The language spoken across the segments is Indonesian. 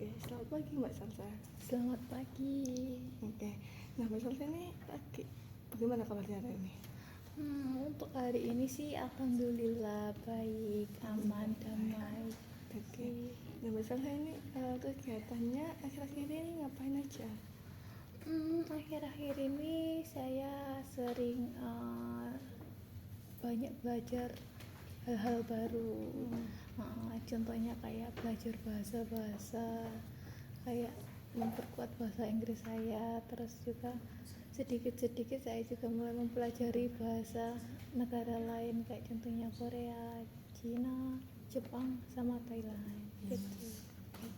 Oke, selamat pagi Mbak Salsa. Selamat pagi. Oke, nah Mbak Salsa ini lagi bagaimana kabarnya hari ini? Untuk hari ini sih alhamdulillah baik, aman, damai. Oke, nah Mbak Salsa ini kegiatannya akhir-akhir ini ngapain aja? Akhir-akhir ini saya sering banyak belajar hal-hal baru. Contohnya kayak belajar bahasa-bahasa, kayak memperkuat bahasa Inggris saya. Terus juga sedikit-sedikit saya juga mulai mempelajari bahasa negara lain, kayak contohnya Korea, Cina, Jepang, sama Thailand gitu.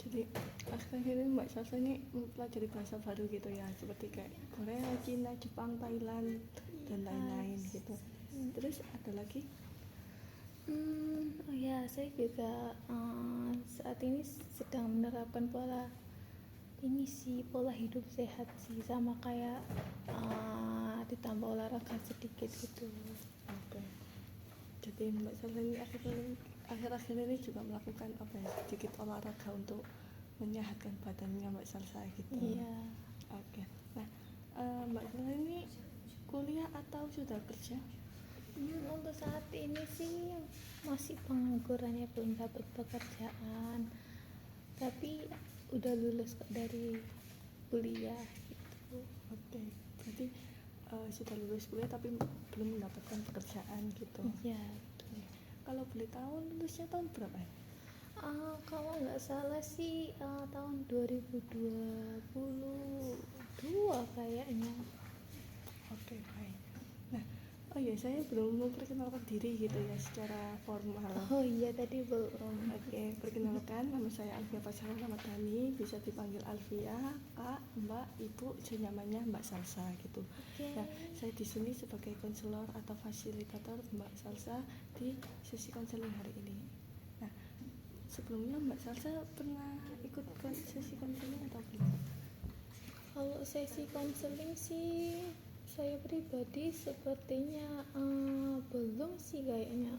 Jadi akhir-akhir ini Mbak Salsa ini mempelajari bahasa baru gitu ya, seperti kayak Korea, Cina, Jepang, Thailand dan lain-lain gitu. Terus ada lagi? Oh ya, saya juga saat ini sedang menerapkan pola hidup sehat sih, sama kayak ditambah olahraga sedikit gitu. Oke. Jadi Mbak Salsa ini akhir-akhir ini juga melakukan sedikit olahraga untuk menyehatkan badannya Mbak Salsa gitu. Iya. Oke. Nah, Mbak Salsa ini kuliah atau sudah kerja? Untuk saat ini sih masih penganggurannya, belum dapat pekerjaan, tapi udah lulus dari kuliah gitu. Oke. Berarti sudah lulus kuliah tapi belum mendapatkan pekerjaan gitu. Iya. Kalau boleh tahu lulusnya tahun berapa ya? Kalau nggak salah sih tahun 2022 kayaknya. Oke, baik. Nah, oh iya, saya belum memperkenalkan diri gitu ya secara formal. Oh iya, tadi belum. Oke, perkenalkan, nama saya Alfia Pasara Ramadhani, bisa dipanggil Alfia, Kak, Mbak, Ibu, senyamannya Mbak Salsa gitu. Okay. Nah, saya di sini sebagai konselor atau fasilitator Mbak Salsa di sesi konseling hari ini. Nah, sebelumnya Mbak Salsa pernah ikut sesi konseling atau belum? Kalau sesi konseling sih saya pribadi sepertinya belum sih kayaknya.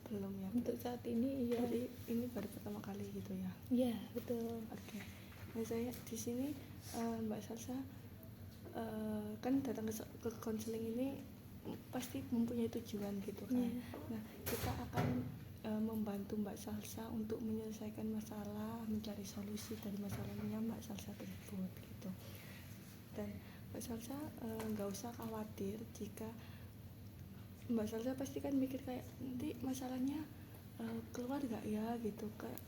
Belum ya. Untuk saat ini iya. Jadi ini baru pertama kali gitu ya. Iya, betul. Oke. Nah, saya di sini Mbak Salsa kan datang ke konseling ini pasti mempunyai tujuan gitu kan. Nah, kita akan membantu Mbak Salsa untuk menyelesaikan masalah, mencari solusi dari masalahnya Mbak Salsa tersebut gitu. Dan Mbak Salsa nggak usah khawatir jika Mbak Salsa pasti kan mikir kayak nanti masalahnya keluar gak ya gitu, kayak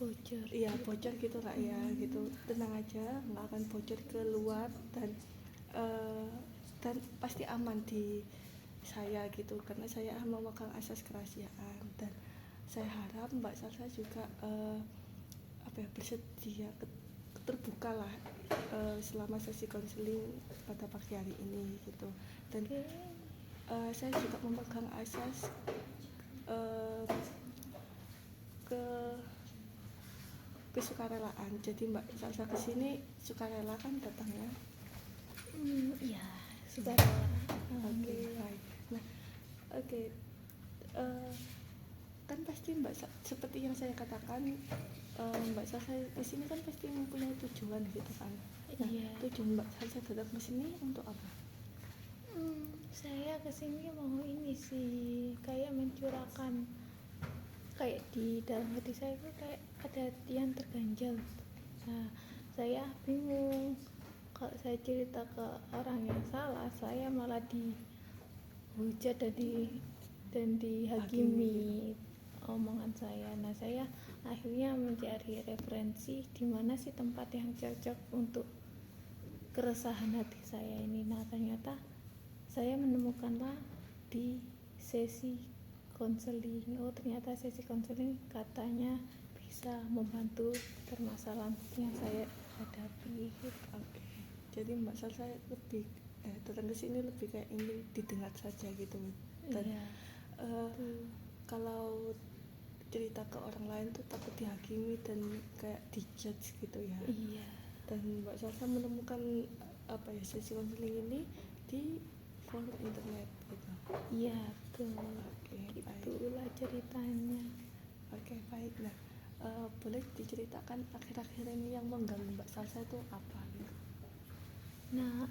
bocor. Iya, bocor gitu gak ya gitu. Tenang aja, nggak akan bocor keluar dan pasti aman di saya gitu, karena saya memegang asas kerahasiaan. Dan saya harap Mbak Salsa juga bersedia terbuka lah selama sesi konseling pada pagi hari ini gitu. Dan saya juga memegang asas kesukarelaan. Jadi Mbak Salsa kesini sukarela kan datangnya? Iya, sukarela. Oke, baik. Nah, oke. Kan pasti seperti yang saya katakan, Mbak Salsa kesini kan pasti mempunyai tujuan gitu kan. Nah, iya. Tujuan Mbak Salsa datang kesini untuk apa? Saya kesini mau ini sih, kayak mencurahkan, kayak di dalam hati saya tuh kayak ada yang terganjal. Nah, saya bingung kalau saya cerita ke orang yang salah, saya malah dihujat dan dihakimi omongan saya. Nah, saya akhirnya mencari referensi di mana sih tempat yang cocok untuk keresahan hati saya ini. Nah, ternyata saya menemukanlah di sesi konseling. Oh, ternyata sesi konseling katanya bisa membantu permasalahan yang saya hadapi gitu. Oke. Jadi Mbak Salsa lebih datang ke sini lebih kayak ingin didengar saja gitu. Dan iya. Kalau cerita ke orang lain tuh takut dihakimi dan kayak dijudge gitu ya. Iya. Dan Mbak Salsa menemukan sesi konseling ini di forum internet gitu. Iya, betul. Oke, Itulah ceritanya. Oke, baik. Nah, boleh diceritakan akhir-akhir ini yang mengganggu Mbak Salsa itu apa gitu? Nah,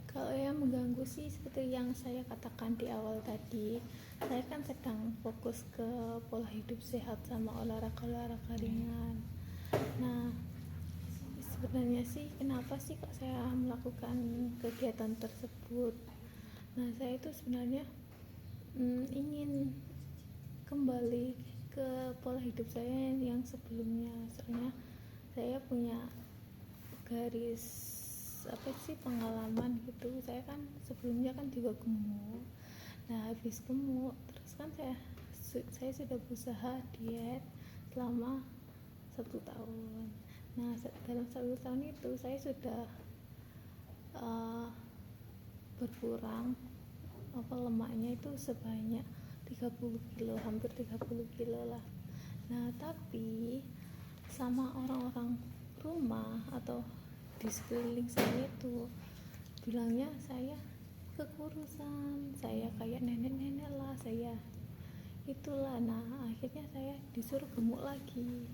kalau yang mengganggu sih seperti yang saya katakan di awal tadi, saya kan sedang fokus ke pola hidup sehat sama olahraga ringan. Nah, sebenarnya sih kenapa sih kok saya melakukan kegiatan tersebut? Nah, saya itu sebenarnya ingin kembali ke pola hidup saya yang sebelumnya. Soalnya saya punya garis pengalaman gitu. Saya kan sebelumnya kan juga gemuk. Nah, habis gemuk terus kan saya sudah berusaha diet selama 1 tahun. Nah, dalam 1 tahun itu saya sudah berkurang lemaknya itu sebanyak 30 kilo, hampir 30 kilo lah. Nah, tapi sama orang-orang rumah atau di sekeliling saya itu bilangnya saya kekurusan, saya kayak nenek-nenek lah, saya itulah. Nah, akhirnya saya disuruh gemuk lagi.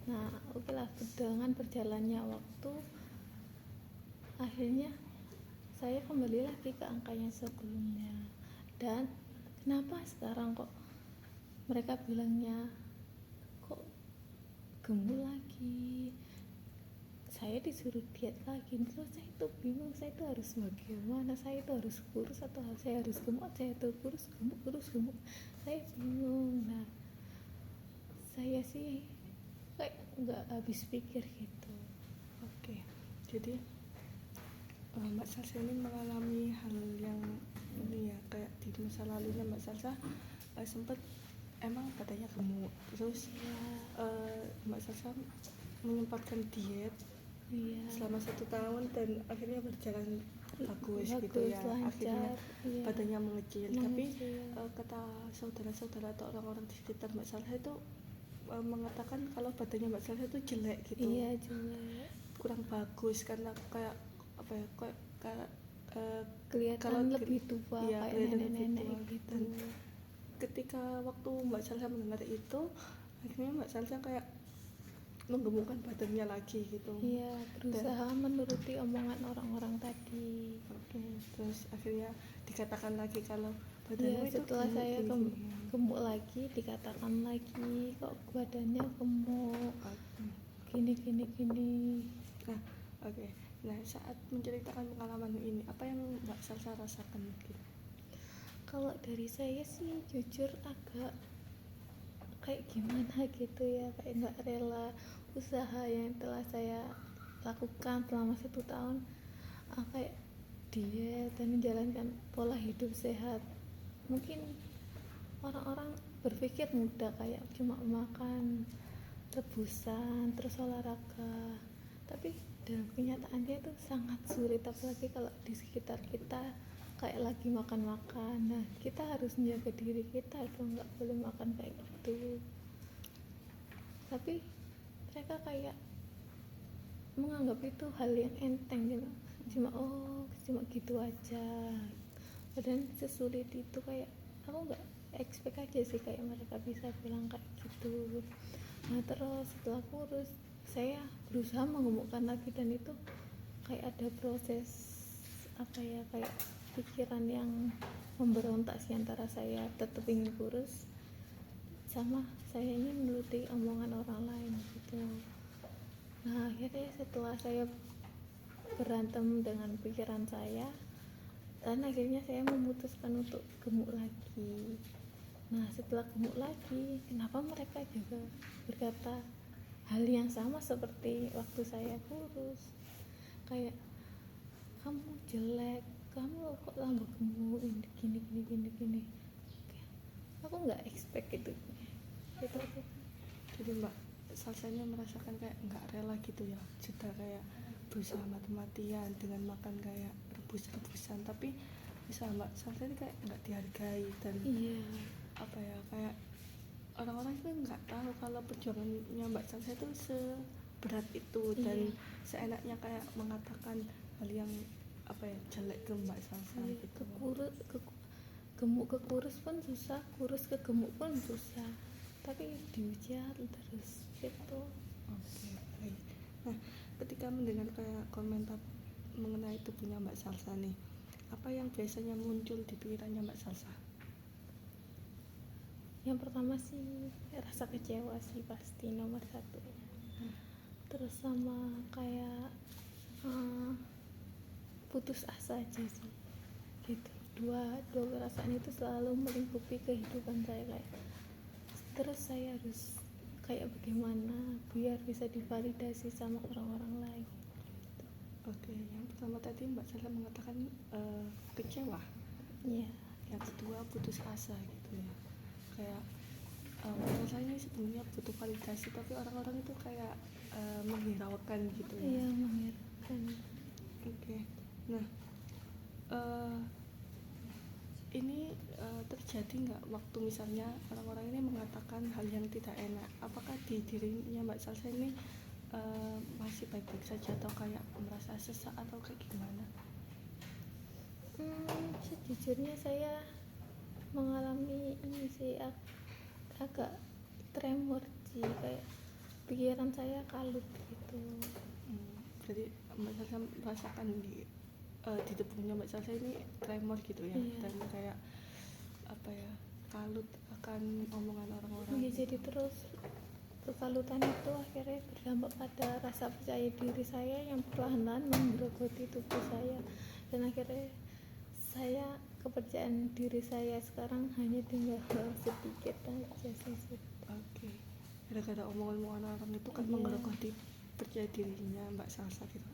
Nah, oke lah, dengan berjalannya waktu akhirnya saya kembali lagi ke angka yang sebelumnya. Dan kenapa sekarang kok mereka bilangnya kok gemuk lagi, saya disuruh diet lagi. Terus saya itu bingung, saya itu harus bagaimana, saya itu harus kurus atau saya harus gemuk, saya itu kurus gemuk, saya bingung. Nah, saya sih kayak nggak habis pikir gitu. Oke, jadi Mbak Salsa ini mengalami hal yang ini ya, kayak di masa lalunya Mbak Salsa sempat emang badannya gemuk, terus Mbak Salsa menyempatkan diet selama 1 tahun dan akhirnya berjalan bagus gitu ya, lancar, akhirnya badannya mengecil. Tapi mengecil. kata saudara-saudara atau orang-orang di sekitar Mbak Salsa itu mengatakan kalau badannya Mbak Salsa itu jelek gitu, Iya, jelek, kurang bagus karena kayak apa ya, kayak kelihatan kalau lebih tua, iya, kayak kelihatan lebih nenek-nenek tua. gitu. Dan ketika waktu Mbak Salsa mendengar itu, akhirnya Mbak Salsa kayak menggemukkan badannya lagi gitu. Iya, berusaha menuruti omongan orang-orang tadi. Oke, terus akhirnya dikatakan lagi kalau Iya, badanmu itu setelah gemuk saya tinggi. gemuk lagi, dikatakan lagi kok badannya gemuk, Oke. gini. Nah, oke. Nah, saat menceritakan pengalaman ini, apa yang Mbak Salsa rasakan gitu? Kalau dari saya sih jujur agak kayak gimana gitu ya, kayak nggak rela usaha yang telah saya lakukan selama 1 tahun, kayak diet dan menjalankan pola hidup sehat. Mungkin orang-orang berpikir mudah, kayak cuma makan rebusan terus olahraga, tapi dalam kenyataannya itu sangat sulit, apalagi kalau di sekitar kita kayak lagi makan-makan. Nah, kita harus menjaga diri kita itu nggak boleh makan kayak gitu. Tapi mereka kayak menganggap itu hal yang enteng gitu, cuma gitu aja. Padahal sesulit itu, kayak aku nggak expect aja sih kayak mereka bisa bilang kayak gitu. Nah, terus setelah kurus saya berusaha menggemukkan lagi, dan itu kayak ada proses kayak pikiran yang memberontak sih, antara saya tetap ingin kurus sama saya ini menuruti omongan orang lain gitu. Nah, akhirnya setelah saya berantem dengan pikiran saya, dan akhirnya saya memutuskan untuk gemuk lagi. Nah, setelah gemuk lagi, kenapa mereka juga berkata hal yang sama seperti waktu saya kurus, kayak kamu jelek, kamu kok tambah gemuk, gini. Aku nggak expect gitu. Jadi Mbak Salsanya merasakan kayak nggak rela gitu ya, sudah kayak berusaha mati-matian dengan makan kayak rebus-rebusan, tapi bisa Mbak Salsa ini kayak nggak dihargai. Dan Iya, apa ya, kayak orang-orang itu nggak tahu kalau perjuangannya Mbak Salsa itu seberat itu. Dan seenaknya kayak mengatakan hal yang apa ya, jelek ke Mbak Salsa gitu. gemuk ke kurus pun susah, kurus ke gemuk pun susah. tapi dihujat terus gitu. Oke, baik. Nah, ketika mendengar kayak komentar mengenai tubuhnya Mbak Salsa nih, apa yang biasanya muncul di pikirannya Mbak Salsa? Yang pertama sih rasa kecewa sih pasti nomor satu, terus sama kayak putus asa aja sih gitu. Dua perasaan itu selalu melingkupi kehidupan saya, kayak terus saya harus kayak bagaimana biar bisa divalidasi sama orang-orang lain. Oke, yang pertama tadi Mbak Salsa mengatakan kecewa. Iya. Yang kedua putus asa gitu ya. Kayak Mbak Salsa ini sebenarnya butuh validasi, tapi orang-orang itu kayak menghiraukan gitu ya. Iya, menghiraukan. Oke. Nah, ini terjadi nggak waktu misalnya orang-orang ini mengatakan hal yang tidak enak? Apakah di dirinya Mbak Salsa ini masih baik-baik saja atau kayak merasa sesak atau kayak gimana? Sejujurnya saya mengalami ini sih agak tremor sih, kayak pikiran saya kalut gitu. Jadi Mbak Salsa merasakan di tubuhnya Mbak Salsa ini tremor gitu ya, Iya. dan kayak apa ya, kalut akan omongan orang-orang. Iya, jadi terus kekalutan itu akhirnya berdampak pada rasa percaya diri saya yang perlahan-lahan menggerogoti tubuh saya, dan akhirnya saya kepercayaan diri saya sekarang hanya tinggal sedikit aja sih. Oke. Gara-gara omongan orang itu kan Iya. menggerogoti percaya dirinya Mbak Salsa gitu.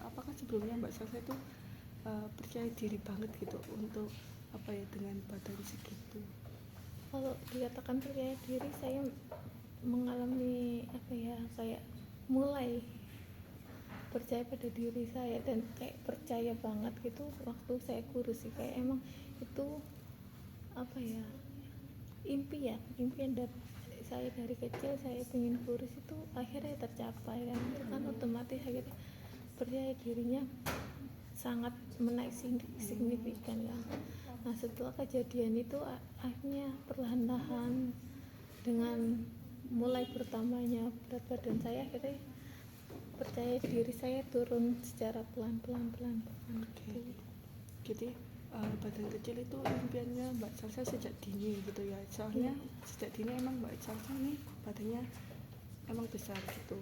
Apakah sebelumnya Mbak Salsa itu percaya diri banget gitu untuk apa ya, dengan badan segitu? Kalau dikatakan percaya diri, saya mengalami apa ya, kayak mulai percaya pada diri saya dan kayak percaya banget gitu waktu saya kurus sih, kayak emang itu apa ya, impian saya dari kecil, saya pengen kurus, itu akhirnya tercapai kan. Itu kan otomatis akhirnya percaya dirinya sangat menaik signifikan kan. Nah, setelah kejadian itu akhirnya perlahan-lahan dengan mulai bertambahnya berat badan saya, akhirnya percaya diri saya turun secara pelan-pelan. Oke. Jadi badan kecil itu impiannya Mbak Salsa sejak dini gitu ya. Soalnya sejak dini emang Mbak Salsa nih badannya emang besar gitu.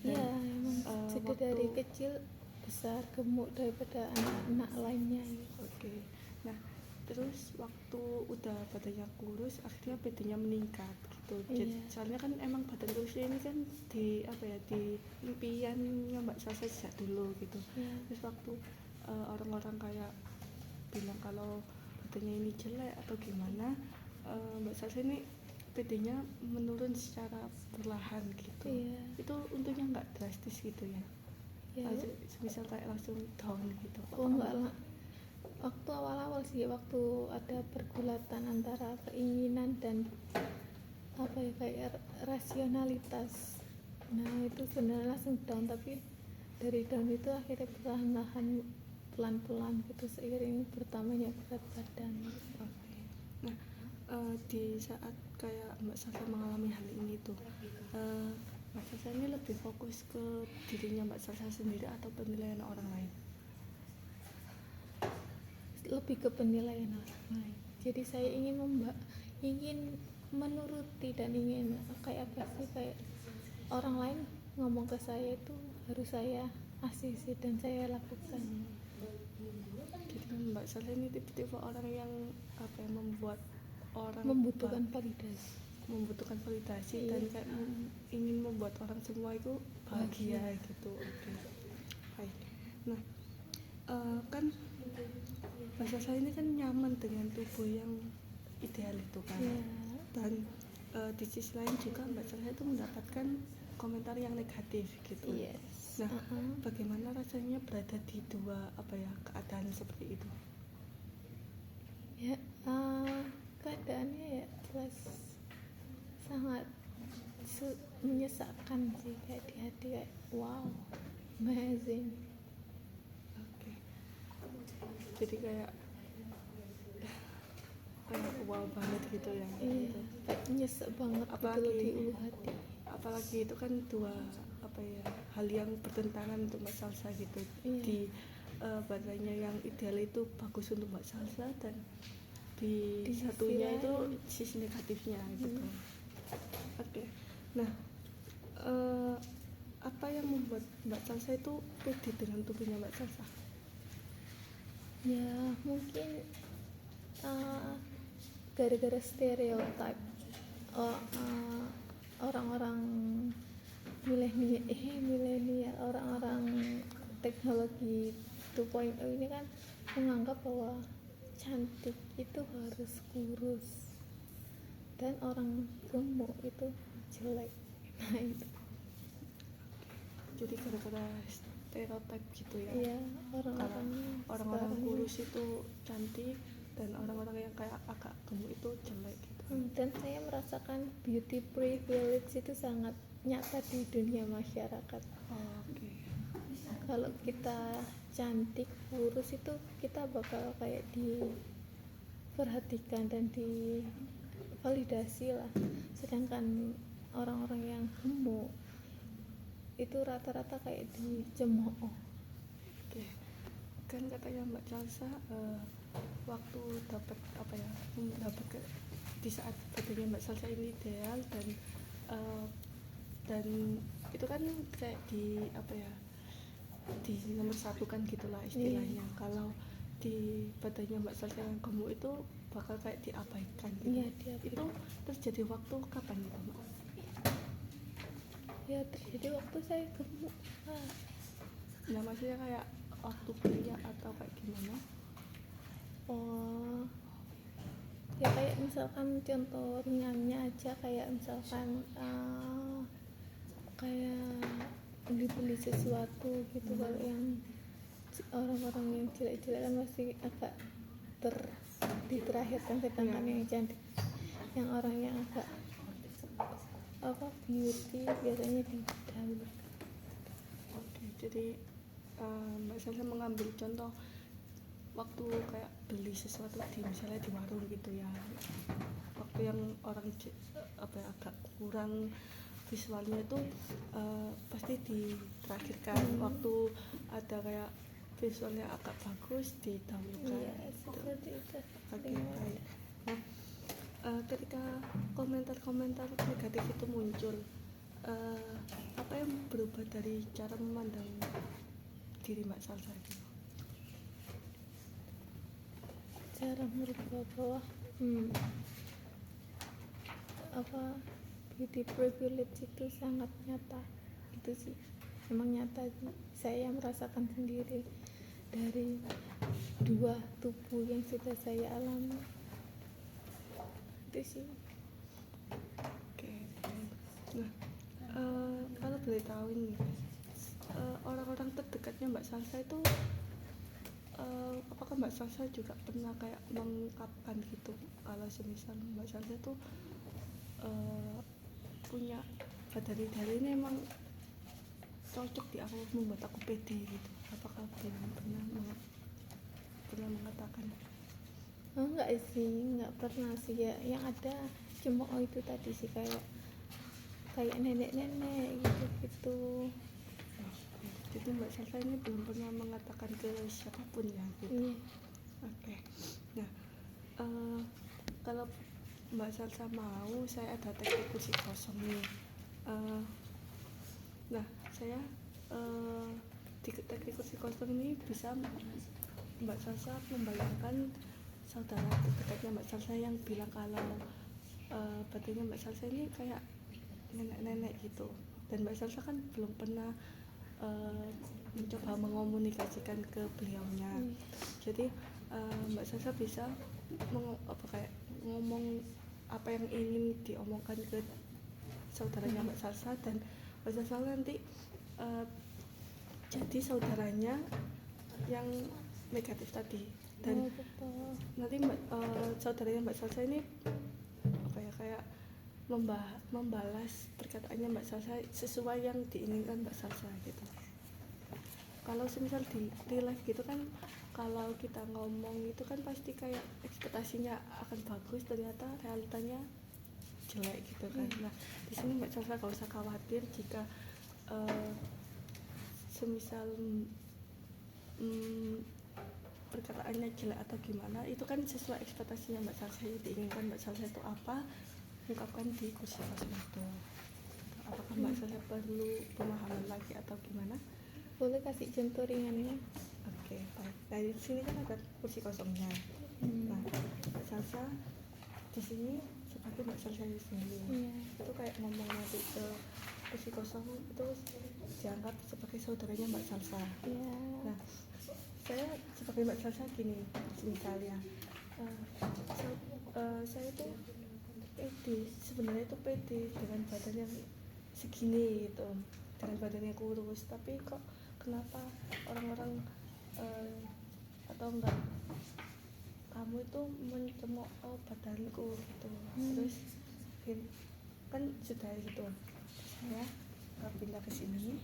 Iya, emang jadi dari waktu- kecil besar, gemuk daripada anak-anak lainnya gitu. Oke. Nah, terus waktu udah badannya kurus akhirnya badannya meningkat gitu. Jadi Iya. soalnya kan emang badan kurusnya ini kan di apa ya, di impiannya Mbak Salsa sejak dulu gitu. Iya. Terus waktu orang-orang kayak bilang kalau badannya ini jelek atau gimana, Mbak Salsa ini badannya menurun secara perlahan gitu. Iya. Itu untungnya nggak drastis gitu ya. Ya, Misal kayak langsung down gitu. enggak lah. Waktu awal-awal sih, waktu ada pergulatan antara keinginan dan apa ya, kayak rasionalitas. Nah, itu sebenarnya langsung down, tapi dari down itu akhirnya perlahan-lahan pelan-pelan gitu seiring bertambahnya berat badan. Oke. Nah, di saat kayak Mbak Salsa mengalami hal ini tuh, Mbak Salsa ini lebih fokus ke dirinya Mbak Salsa sendiri atau penilaian orang lain? Lebih ke penilaian orang lain. Jadi saya ingin menuruti dan ingin kayak apa sih, kayak orang lain ngomong ke saya itu harus saya asisi dan saya lakukan. Jadi kan Mbak Salsa ini tipe-tipe orang yang apa ya, membuat orang Membutuhkan validasi. dan Iya. kayak ingin membuat orang semua itu bahagia gitu. Oke. Baik. Nah, kan Mbak Salsa ini kan nyaman dengan tubuh yang ideal itu kan. Iya. Dan di sisi lain juga Mbak Salsa itu mendapatkan komentar yang negatif gitu. Yes. Nah, bagaimana rasanya berada di dua apa ya, keadaan seperti itu? Ya, keadaannya ya jelas sangat menyesakkan sih, kayak di hati kayak wow, amazing. Oke. Jadi kayak kayak wow banget gitu ya Iya, gitu. kayak nyesek banget gitu loh Apalagi- di ulu hati. Apalagi itu kan dua apa ya hal yang bertentangan untuk Mbak Salsa gitu. Iya. Di badannya yang ideal itu bagus untuk Mbak Salsa, dan di Di sisi satunya itu lain. sisi negatifnya gitu. Hmm. Oke. Nah, apa yang membuat Mbak Salsa itu pede dengan tubuhnya Mbak Salsa? Ya mungkin gara-gara stereotip orang-orang milenial, orang-orang teknologi 2.0 ini kan menganggap bahwa cantik itu harus kurus dan orang gemuk itu jelek. Nah itu Jadi gara-gara stereotip gitu ya. ya Kalau orang-orang sekarang. kurus itu cantik dan orang-orang yang kayak agak gemuk itu jelek gitu. Dan saya merasakan beauty privilege itu sangat nyata di dunia masyarakat. Oke. Kalau kita cantik kurus itu kita bakal kayak diperhatikan dan divalidasi lah, sedangkan orang-orang yang gemuk itu rata-rata kayak dicemooh. Oke. Kan katanya Mbak Salsa waktu dapat apa ya? Dapat di saat badannya Mbak Salsa ini ideal dan itu kan kayak di apa ya? Di nomor satukan gitulah istilahnya. Kalau di badannya Mbak Salsa yang gemuk itu bakal kayak diabaikan gitu. Iya, diabaikan. Itu terjadi waktu kapan itu Mbak? Ya terjadi waktu saya gemuk. Nah maksudnya kayak waktu kuliah atau kayak gimana? Oh ya kayak misalkan contoh ringannya aja, kayak misalkan kayak beli sesuatu gitu. Kalau yang orang-orang yang jelek-jelek kan masih agak di terakhir kan, sedangkan yang cantik, yang orang yang agak beauty biasanya didahulukan. Oke, jadi Mbak Salsa mengambil contoh waktu kayak beli sesuatu di misalnya di warung gitu ya, waktu yang orang apa ya, agak kurang visualnya itu pasti diterakhirkan. Waktu ada kayak visualnya agak bagus didahulukan. Iya, gitu. seperti itu. Oke, baik. Nah, ketika komentar-komentar negatif itu muncul, apa yang berubah dari cara memandang diri Mbak Salsa gitu? Cara merubah bahwa beauty privilege itu sangat nyata. Itu sih emang nyata sih. Saya merasakan sendiri dari dua tubuh yang sudah saya alami. Itu sih. Oke. Nah, kalau boleh tahu nih, orang-orang terdekatnya Mbak Salsa itu apakah Mbak Salsa juga pernah kayak mengungkapkan gitu kalau semisal Mbak Salsa itu punya badan ideal ini emang cocok di aku, membuat aku pede gitu? Apakah pernah mengatakan? Enggak sih, enggak pernah sih ya. Yang ada cuma itu tadi sih, kayak nenek-nenek gitu. Jadi Mbak Salsa ini belum pernah mengatakan ke siapapun ya gitu. Iya. Oke. Nah, kalau Mbak Salsa mau, saya ada teknik kursi kosong nih. Nah, saya di teknik kursi kosong ini bisa Mbak Salsa membayangkan saudara terdekatnya Mbak Salsa yang bilang kalau badannya Mbak Salsa ini kayak nenek-nenek gitu. Dan Mbak Salsa kan belum pernah mencoba mengomunikasikan ke beliaunya. Jadi Mbak Salsa bisa ngomong apa yang ingin diomongkan ke saudaranya Mbak Salsa, dan Mbak Salsa nanti jadi saudaranya yang negatif tadi, dan nanti saudaranya Mbak Salsa ini apa ya, kayak membalas perkataannya Mbak Salsa sesuai yang diinginkan Mbak Salsa gitu. Kalau semisal di real life gitu kan, kalau kita ngomong itu kan pasti kayak ekspektasinya akan bagus, ternyata realitanya jelek gitu kan. Nah di sini Mbak Salsa gak usah khawatir jika semisal perkataannya jelek atau gimana, itu kan sesuai ekspektasinya Mbak Salsa. Yang diinginkan Mbak Salsa itu apa, ungkapkan di kursi kosong itu. Apakah Mbak Salsa perlu pemahaman lagi atau gimana? Boleh kasih contoh ringannya? Oke, baik. Nah di sini kan ada kursi kosongnya. Nah Mbak Salsa di sini sebagai Mbak Salsa sendiri, itu kayak ngomong nanti ke kursi kosong itu dianggap sebagai saudaranya Mbak Salsa. Nah saya sebagai Mbak Salsa gini, misalnya saya itu pede, sebenarnya itu pede dengan badan yang segini gitu, dengan badannya kurus, tapi kok kenapa orang-orang atau enggak kamu itu mencemooh badanku gitu. Terus kan sudah gitu saya pindah ke sini.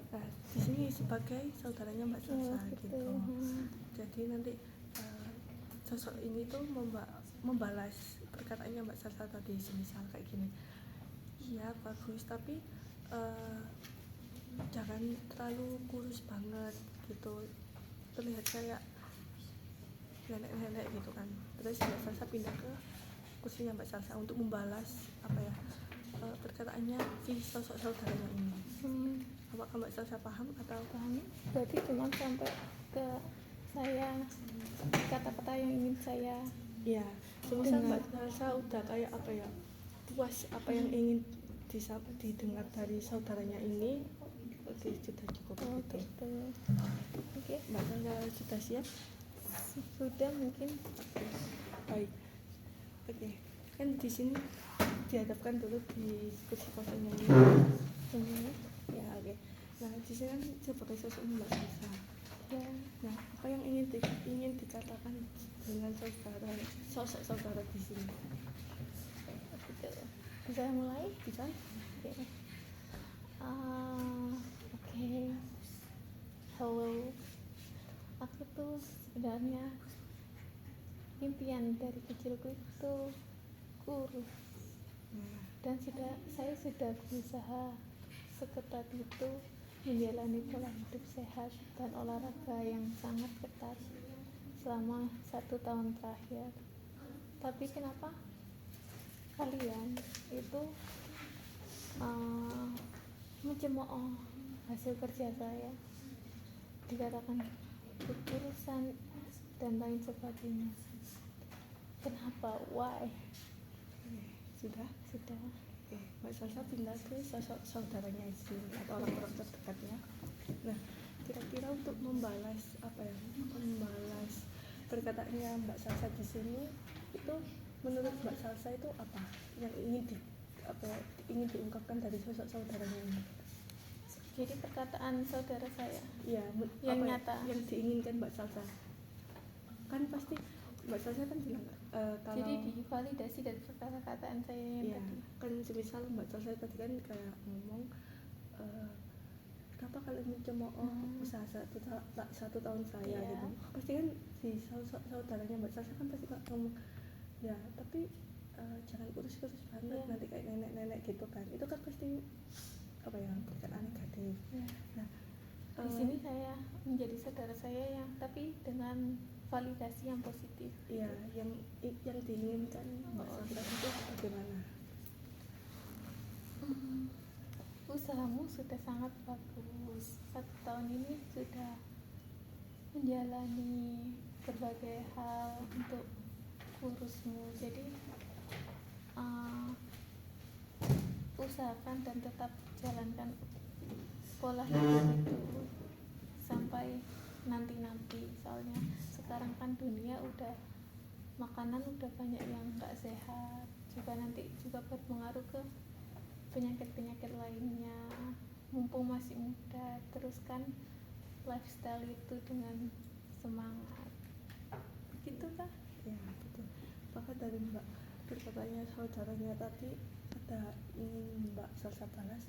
Nah di sini sebagai saudaranya Mbak Salsa gitu. Jadi nanti sosok ini tuh membalas perkataannya Mbak Salsa tadi, semisal kayak gini, iya bagus tapi jangan terlalu kurus banget gitu, terlihat kayak nenek-nenek gitu kan. Terus Mbak Salsa pindah ke kursinya Mbak Salsa untuk membalas apa ya, perkataannya si sosok saudaranya ini. Apakah Mbak Salsa paham atau Paham? Berarti cuma sampai ke saya, kata-kata yang ingin saya ya semisal Mbak Salsa udah kayak apa ya, puas apa yang ingin didengar dari saudaranya ini, oke sudah cukup gitu. Oke. Mbak Salsa sudah siap? Sudah mungkin. Baik. Oke. Kan di sini dihadapkan dulu di kursi kosongnya ini. Ya oke. Nah di sini kan sebagai sosok Mbak Salsa. Ya. Nah apa yang ingin dikatakan dengan sosok saudara di sini? Bisa mulai? Bisa? Oke. Halo. Aku tuh sebenarnya impian dari kecilku itu kurus. Dan saya sudah berusaha seketat itu menjalani pola hidup sehat dan olahraga yang sangat ketat selama 1 tahun terakhir. Tapi kenapa kalian itu mencemooh hasil kerja saya, dikatakan kekurusan dan lain sebagainya? Kenapa? Why? Sudah? Oke, Mbak Salsa pindah ke sosok saudaranya itu atau orang-orang terdekatnya. Nah, kira-kira untuk membalas perkataannya Mbak Salsa di sini, itu menurut Mbak Salsa itu apa yang ingin diungkapkan dari sosok saudaranya ini? Jadi perkataan saudara saya Iya, yang nyata yang diinginkan Mbak Salsa. Kan pasti Mbak Salsa kan bilang kalau jadi divalidasi dari perkataan saya yang iya, tadi. kan semisal Mbak Salsa tadi kan kayak ngomong kenapa kalian mencemooh usaha 1 tahun saya gitu. Pasti kan si saudaranya Mbak Salsa kan pasti ngomong ya tapi jangan kurus-kurus banget nanti kayak nenek-nenek gitu kan. Itu kan pasti apa ya, perkataan negatif. Nah di sini saya menjadi saudara saya yang tapi dengan validasi yang positif. Iya, yang diinginkan Mbak Salsa itu bagaimana? Usahamu sudah sangat bagus. 1 tahun ini sudah menjalani berbagai hal untuk kurusmu. Jadi usahakan dan tetap jalankan pola hidup itu sampai nanti. Soalnya sekarang kan dunia makanan udah banyak yang nggak sehat, juga nanti juga berpengaruh ke penyakit lainnya. Mumpung masih muda, teruskan lifestyle itu dengan semangat. Begitu kah? Ya betul. Bahkan dari Mbak perkataannya saudaranya tadi, ada ingin Mbak Salsa balas?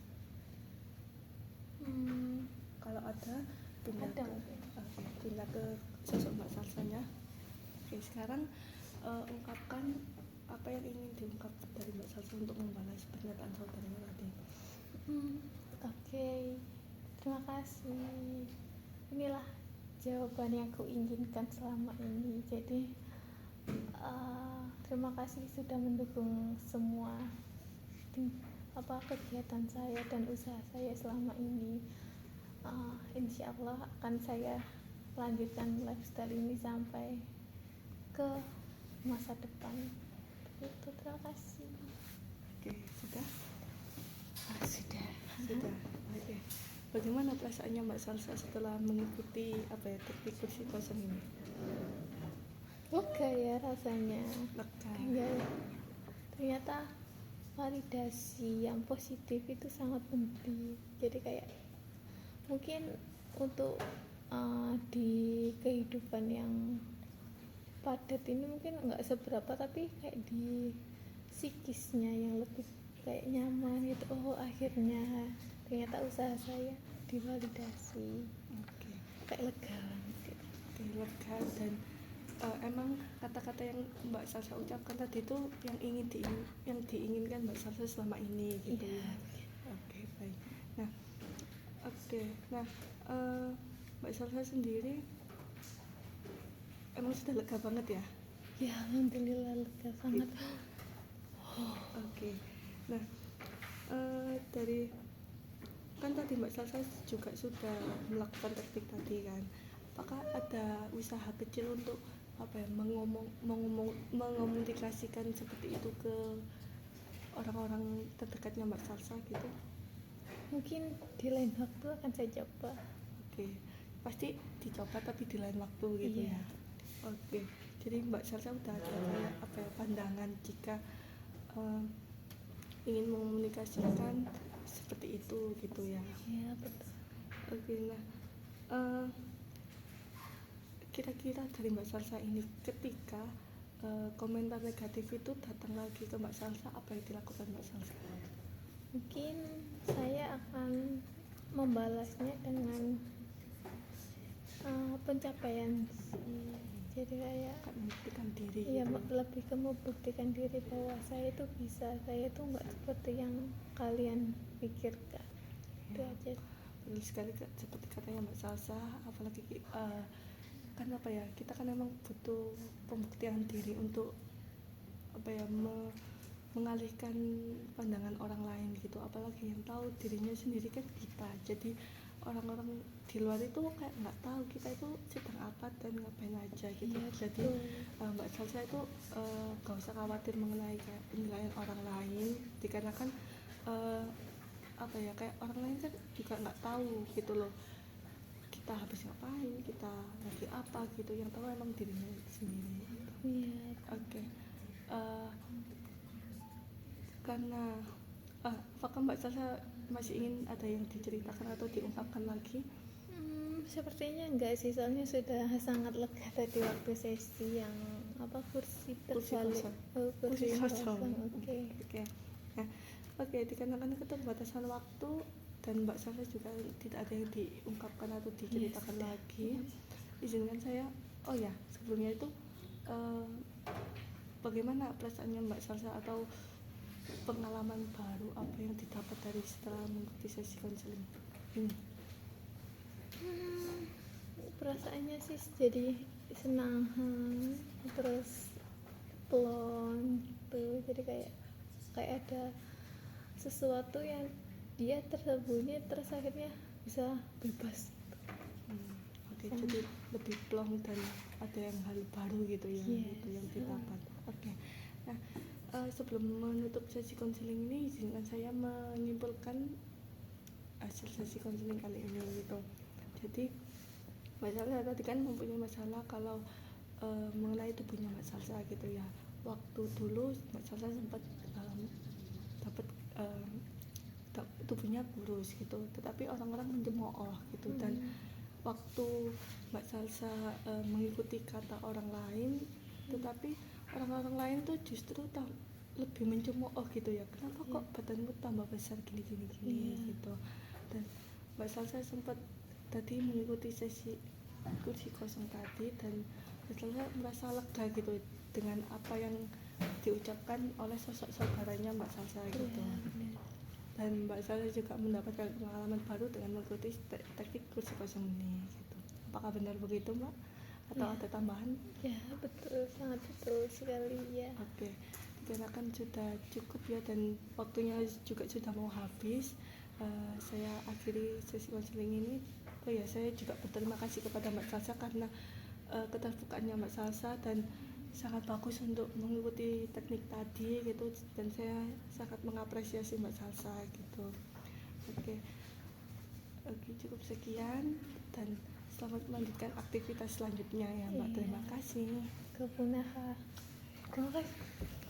Kalau ada, pindah ada ke mungkin. pindah ke sosok Mbak Salsanya. Oke, sekarang ungkapkan apa yang ingin diungkap dari Mbak Salsa untuk membalas pernyataan saudaranya tadi. Oke, terima kasih. Inilah jawaban yang aku inginkan selama ini. Jadi terima kasih sudah mendukung semua kegiatan saya dan usaha saya selama ini. Insya Allah akan saya lanjutkan lifestyle ini sampai ke masa depan. Itu terima kasih. Oke, sudah. Sudah. Oke. Bagaimana perasaannya Mbak Salsa setelah mengikuti teknik kursi kosong ini? Lega ya rasanya. Lega. Ya, ternyata validasi yang positif itu sangat penting. Jadi kayak mungkin untuk di kehidupan yang padat ini mungkin nggak seberapa, tapi kayak di psikisnya yang lebih kayak nyaman gitu. Akhirnya ternyata usaha saya divalidasi. Oke. Kayak lega gitu. Oke, lega. Dan emang kata-kata yang Mbak Salsa ucapkan tadi itu yang diinginkan Mbak Salsa selama ini gitu ya. Oke, baik. Nah, Mbak Salsa sendiri emang sudah lega banget ya? Ya, alhamdulillah lega sangat. Oke. Nah, dari kan tadi Mbak Salsa juga sudah melakukan teknik tadi kan. Apakah ada usaha kecil untuk mengomunikasikan seperti itu ke orang-orang terdekatnya Mbak Salsa gitu? Mungkin di lain waktu akan saya coba. Oke, pasti dicoba tapi di lain waktu gitu Iya. ya. Oke, jadi Mbak Salsa udah ada kayak pandangan jika ingin mengomunikasikan seperti itu gitu ya. Iya, betul. Oke, nah kira-kira dari Mbak Salsa ini ketika komentar negatif itu datang lagi ke Mbak Salsa, apa yang dilakukan Mbak Salsa? Mungkin saya akan membalasnya dengan pencapaian sih. Jadi kayak Kan membuktikan diri ya gitu. lebih ke membuktikan diri bahwa saya itu bisa, saya itu nggak seperti yang kalian pikirkan. Itu Ya. aja. Betul sekali seperti katanya Mbak Salsa, apalagi kan kita kan emang butuh pembuktian diri untuk mengalihkan pandangan orang lain gitu, apalagi yang tahu dirinya sendiri kan kita. Jadi orang-orang di luar itu kayak nggak tahu kita itu sedang apa dan ngapain aja gitu. Iya, Jadi betul. Mbak Salsa itu gak usah khawatir mengenai kayak penilaian orang lain, dikarenakan kayak orang lain kan juga nggak tahu gitu loh kita habis ngapain, kita lagi apa gitu, yang tahu emang dirinya sendiri gitu. Iya. Oke. Karena apakah Mbak Salsa masih ingin ada yang diceritakan atau diungkapkan lagi? Sepertinya enggak sih, soalnya sudah sangat lega tadi waktu sesi yang kursi terbalik. Kursi kosong. Oke. Nah, dikarenakan keterbatasan waktu dan Mbak Salsa juga tidak ada yang diungkapkan atau diceritakan lagi, izinkan saya sebelumnya itu bagaimana perasaannya Mbak Salsa atau pengalaman baru apa yang didapat dari setelah mengikuti sesi konseling ini? Perasaannya sih jadi senang, terus plong gitu. Jadi kayak ada sesuatu yang dia tersembunyi, terus akhirnya bisa bebas. Jadi lebih plong dan ada yang hal baru gitu ya. Gitu yang didapat. Nah, sebelum menutup sesi konseling ini, izinkan saya menyimpulkan hasil sesi konseling kali ini gitu. Jadi Mbak Salsa tadi kan mempunyai masalah kalau mengenai tubuhnya Mbak Salsa gitu ya. Waktu dulu Mbak Salsa sempat dapat tubuhnya kurus gitu, tetapi orang-orang mencemooh gitu. Dan waktu Mbak Salsa mengikuti kata orang lain, tetapi orang-orang lain tuh justru lebih mencemooh gitu ya, kenapa kok badanmu tambah besar gini gitu. Dan Mbak Salsa sempat tadi mengikuti sesi kursi kosong tadi, dan saya merasa lega gitu dengan apa yang diucapkan oleh sosok saudaranya Mbak Salsa gitu. Iya, benar. Dan Mbak Salsa juga mendapatkan pengalaman baru dengan mengikuti teknik kursi kosong ini gitu. Apakah benar begitu Mbak? Atau Ya. ada tambahan? Ya, betul, sangat betul sekali ya. Oke, dikarenakan sudah cukup ya dan waktunya juga sudah mau habis, saya akhiri sesi konseling ini. Oh ya, saya juga berterima kasih kepada Mbak Salsa karena keterbukaannya Mbak Salsa dan sangat bagus untuk mengikuti teknik tadi gitu, dan saya sangat mengapresiasi Mbak Salsa gitu. Oke, cukup sekian dan selamat melanjutkan aktivitas selanjutnya ya Mbak. Iya. Terima kasih. Kepunaha. Terima kasih.